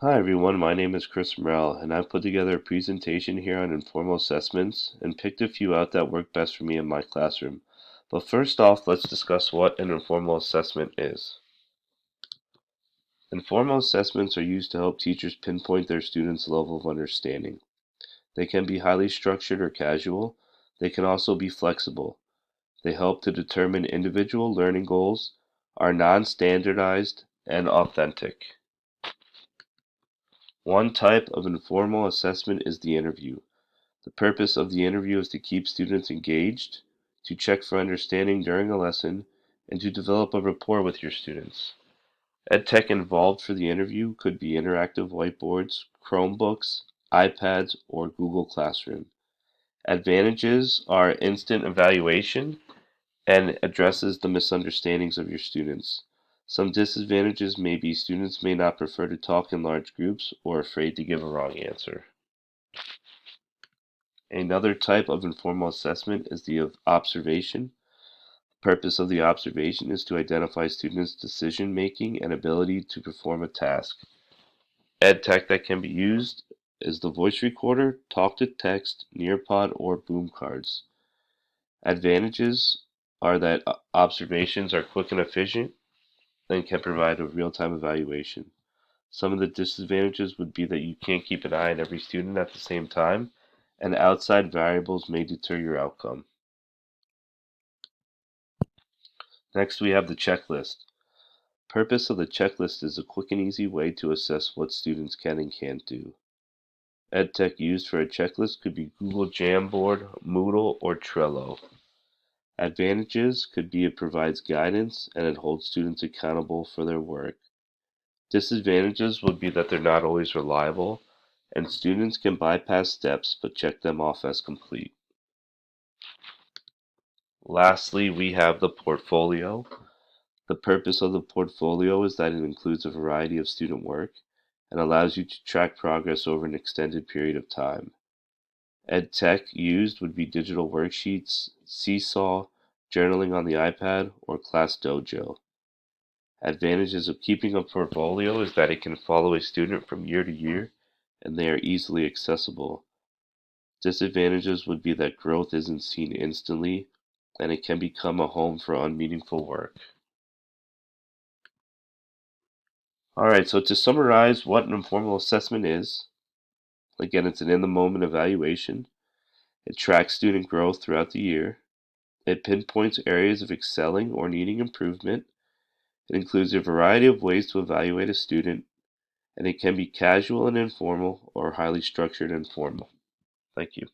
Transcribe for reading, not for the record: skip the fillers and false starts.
Hi everyone, my name is Chris Morrell, and I've put together a presentation here on informal assessments and picked a few out that work best for me in my classroom. But first off, let's discuss what an informal assessment is. Informal assessments are used to help teachers pinpoint their students' level of understanding. They can be highly structured or casual. They can also be flexible. They help to determine individual learning goals, are non-standardized, and authentic. One type of informal assessment is the interview. The purpose of the interview is to keep students engaged, to check for understanding during a lesson, and to develop a rapport with your students. EdTech involved for the interview could be interactive whiteboards, Chromebooks, iPads, or Google Classroom. Advantages are instant evaluation and addresses the misunderstandings of your students. Some disadvantages may be students may not prefer to talk in large groups or afraid to give a wrong answer. Another type of informal assessment is the of observation. The purpose of the observation is to identify students' decision making and ability to perform a task. Ed tech that can be used is the voice recorder, talk to text, Nearpod, or boom cards. Advantages are that observations are quick and efficient and can provide a real time evaluation. Some of the disadvantages would be that you can't keep an eye on every student at the same time, and outside variables may deter your outcome. Next, we have the checklist. Purpose of the checklist is a quick and easy way to assess what students can and can't do. EdTech used for a checklist could be Google Jamboard, Moodle, or Trello. Advantages could be it provides guidance and it holds students accountable for their work. Disadvantages would be that they're not always reliable, and students can bypass steps but check them off as complete. Lastly, we have the portfolio. The purpose of the portfolio is that it includes a variety of student work and allows you to track progress over an extended period of time. Ed tech used would be digital worksheets, Seesaw, journaling on the iPad, or Class Dojo. Advantages of keeping a portfolio is that it can follow a student from year to year and they are easily accessible. Disadvantages would be that growth isn't seen instantly and it can become a home for unmeaningful work. Alright, so to summarize what an informal assessment is, again, it's an in the moment evaluation. It tracks student growth throughout the year. It pinpoints areas of excelling or needing improvement. It includes a variety of ways to evaluate a student, and it can be casual and informal or highly structured and formal. Thank you.